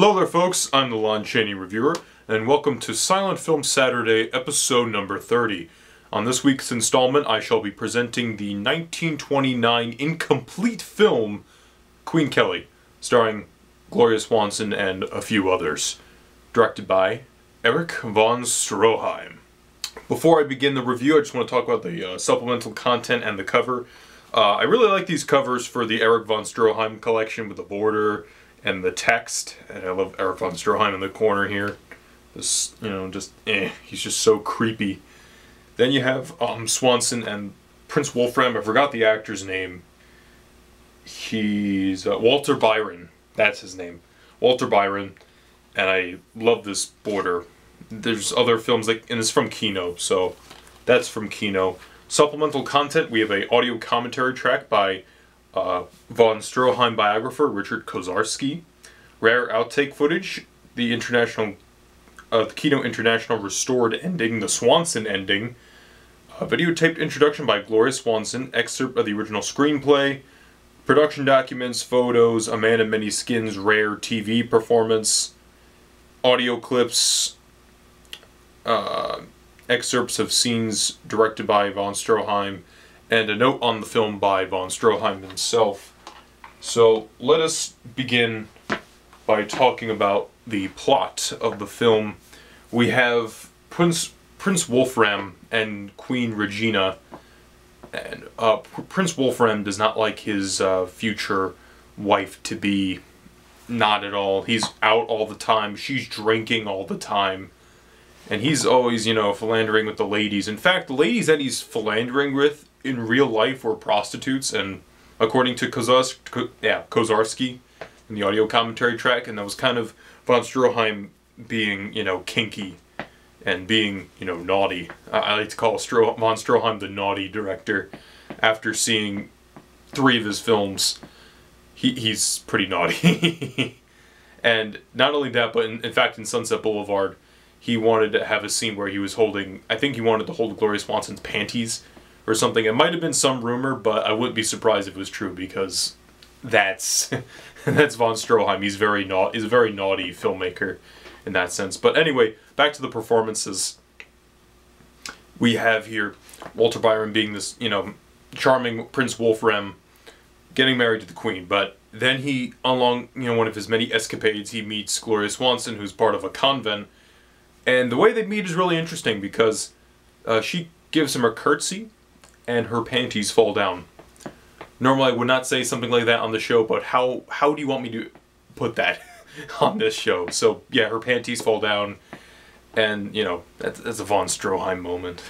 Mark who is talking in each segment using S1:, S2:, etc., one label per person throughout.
S1: Hello there folks, I'm the Lon Chaney Reviewer, and welcome to Silent Film Saturday, episode number 30. On this week's installment, I shall be presenting the 1929 incomplete film, Queen Kelly, starring Gloria Swanson and a few others. Directed by Erich von Stroheim. Before I begin the review, I just want to talk about the supplemental content and the cover. I really like these covers for the Erich von Stroheim collection with the border and the text, and I love Erich von Stroheim in the corner here. This, he's just so creepy. Then you have Swanson and Prince Wolfram. I forgot the actor's name. He's Walter Byron. That's his name, Walter Byron. And I love this border. There's other films and it's from Kino, so that's from Kino. Supplemental content: we have a audio commentary track by von Stroheim biographer Richard Kozarsky. Rare outtake footage, the Kino International restored ending, the Swanson ending. A videotaped introduction by Gloria Swanson, excerpt of the original screenplay, production documents, photos, A Man in Many Skins rare TV performance, audio clips, excerpts of scenes directed by von Stroheim, and a note on the film by von Stroheim himself. So let us begin by talking about the plot of the film. We have Prince Wolfram and Queen Regina, and Prince Wolfram does not like his future wife-to-be, not at all. He's out all the time, she's drinking all the time, and he's always, philandering with the ladies. In fact, the ladies that he's philandering with in real life were prostitutes, and according to Kozarsky in the audio commentary track, and that was kind of von Stroheim being, kinky and being, naughty. I like to call von Stroheim the naughty director. After seeing 3 of his films, he's pretty naughty. And not only that, but in fact in Sunset Boulevard, he wanted to have a scene where he was holding, I think he wanted to hold Gloria Swanson's panties or something. It might have been some rumor, but I wouldn't be surprised if it was true, because that's von Stroheim. He's a very naughty filmmaker in that sense. But anyway, back to the performances. We have here Walter Byron being this, charming Prince Wolfram, getting married to the Queen. But then he, along, one of his many escapades, he meets Gloria Swanson, who's part of a convent. And the way they meet is really interesting, because she gives him a curtsy, and her panties fall down. Normally I would not say something like that on the show, but how do you want me to put that on this show? So yeah, her panties fall down, and that's a von Stroheim moment.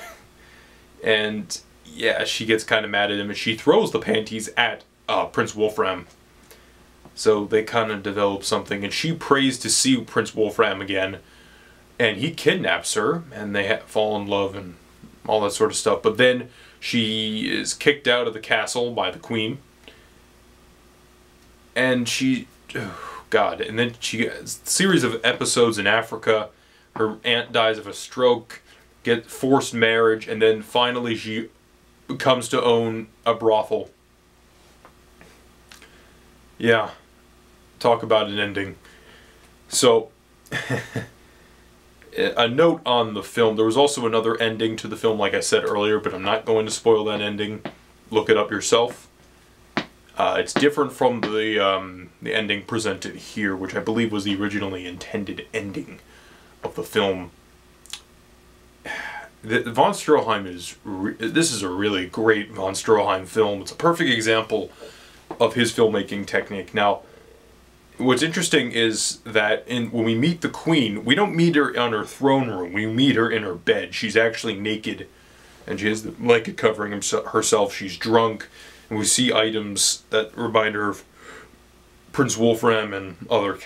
S1: And yeah, she gets kind of mad at him, and she throws the panties at Prince Wolfram. So they kind of develop something, and she prays to see Prince Wolfram again, and he kidnaps her, and they fall in love and all that sort of stuff. But then she is kicked out of the castle by the Queen, and and then she gets a series of episodes in Africa. Her aunt dies of a stroke, get forced marriage, and then finally she comes to own a brothel. Yeah, talk about an ending. So a note on the film: there was also another ending to the film, like I said earlier, but I'm not going to spoil that ending. Look it up yourself. It's different from the ending presented here, which I believe was the originally intended ending of the film. Von Stroheim this is a really great von Stroheim film. It's a perfect example of his filmmaking technique. Now, what's interesting is that when we meet the Queen, we don't meet her on her throne room. We meet her in her bed. She's actually naked, and she has the blanket covering herself. She's drunk, and we see items that remind her of Prince Wolfram and other,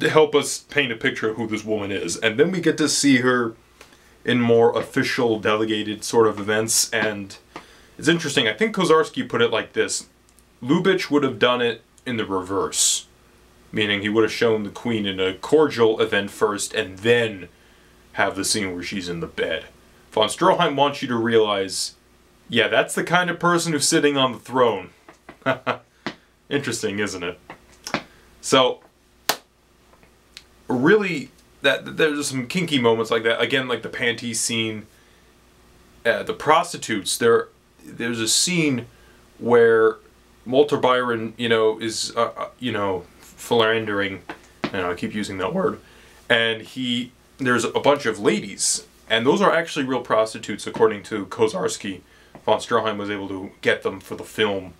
S1: help us paint a picture of who this woman is. And then we get to see her in more official, delegated sort of events, and it's interesting. I think Kozarsky put it like this: Lubitsch would have done it in the reverse, meaning he would have shown the Queen in a cordial event first and then have the scene where she's in the bed. Von Stroheim wants you to realize, yeah, that's the kind of person who's sitting on the throne. Interesting, isn't it? So, really, that there's some kinky moments like that. Again, like the panty scene, the prostitutes. There's a scene where Walter Byron, is philandering. I keep using that word, and there's a bunch of ladies, and those are actually real prostitutes, according to Kozarski. Von Stroheim was able to get them for the film.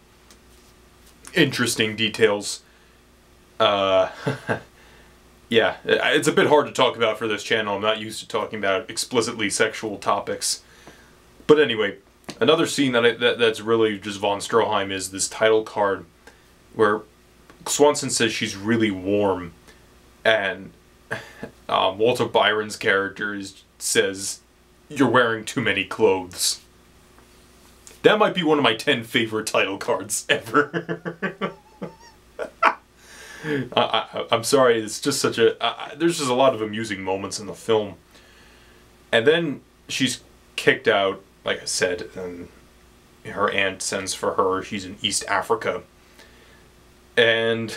S1: Interesting details. Yeah, it's a bit hard to talk about for this channel. I'm not used to talking about explicitly sexual topics. But anyway, another scene that's really just Von Stroheim is this title card where Swanson says she's really warm, and Walter Byron's character says, "You're wearing too many clothes." That might be one of my 10 favorite title cards ever. I'm sorry, it's just such a... there's just a lot of amusing moments in the film. And then she's kicked out, like I said, and her aunt sends for her. She's in East Africa. And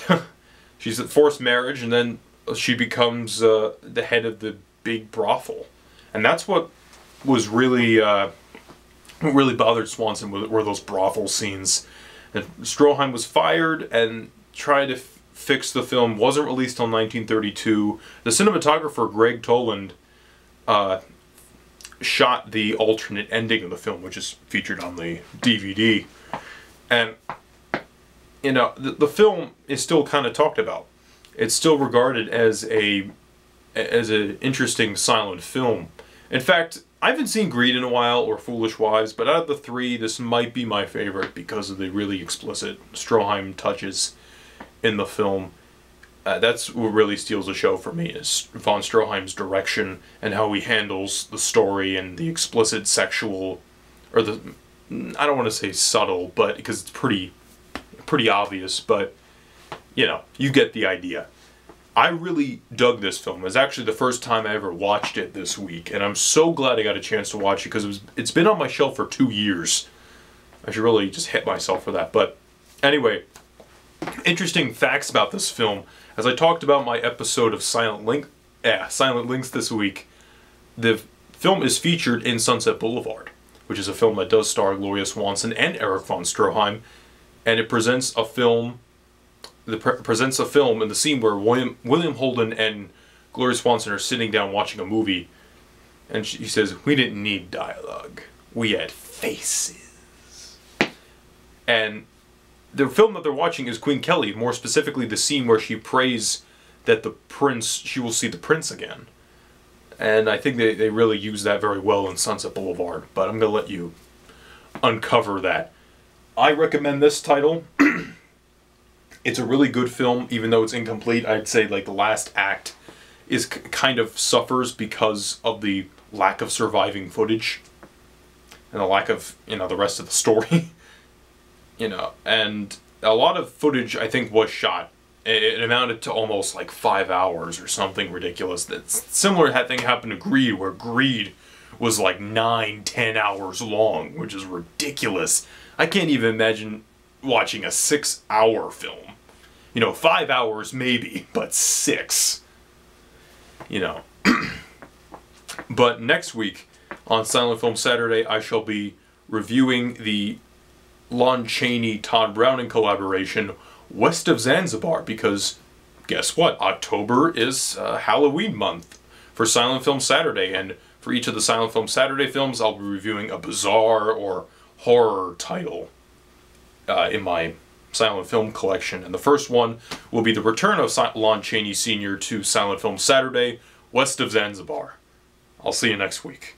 S1: she's at forced marriage, and then she becomes the head of the big brothel. And that's what was really... what really bothered Swanson were those brothel scenes. And Stroheim was fired and tried to fix the film. Wasn't released until 1932. The cinematographer Greg Toland shot the alternate ending of the film, which is featured on the DVD. And the film is still kind of talked about. It's still regarded as an interesting silent film. In fact, I haven't seen Greed in a while, or Foolish Wives, but out of the three, this might be my favorite because of the really explicit Stroheim touches in the film. That's what really steals the show for me, is Von Stroheim's direction and how he handles the story and the explicit sexual, or I don't want to say subtle, but because it's pretty obvious, but you get the idea. I really dug this film. It was actually the first time I ever watched it this week, and I'm so glad I got a chance to watch it because it's been on my shelf for 2 years. I should really just hit myself for that. But anyway, interesting facts about this film. As I talked about my episode of Silent Links this week, the film is featured in Sunset Boulevard, which is a film that does star Gloria Swanson and Erich von Stroheim, and it presents a film. Presents a film in the scene where William Holden and Gloria Swanson are sitting down watching a movie, and he says, "We didn't need dialogue. We had faces." And the film that they're watching is Queen Kelly, more specifically the scene where she prays that she will see the prince again. And I think they really use that very well in Sunset Boulevard, but I'm going to let you uncover that. I recommend this title. It's a really good film, even though it's incomplete. I'd say like the last act is kind of suffers because of the lack of surviving footage and the lack of the rest of the story. And a lot of footage I think was shot. It amounted to almost like 5 hours or something ridiculous. That's similar thing happened to Greed, where Greed was like 9-10 hours long, which is ridiculous. I can't even imagine watching a 6-hour film. 5 hours maybe, but 6. But next week on Silent Film Saturday, I shall be reviewing the Lon Chaney-Todd Browning collaboration, West of Zanzibar, because guess what? October is Halloween month for Silent Film Saturday, and for each of the Silent Film Saturday films, I'll be reviewing a bizarre or horror title in my silent film collection. And the first one will be the return of Lon Chaney Sr. to Silent Film Saturday, West of Zanzibar. I'll see you next week.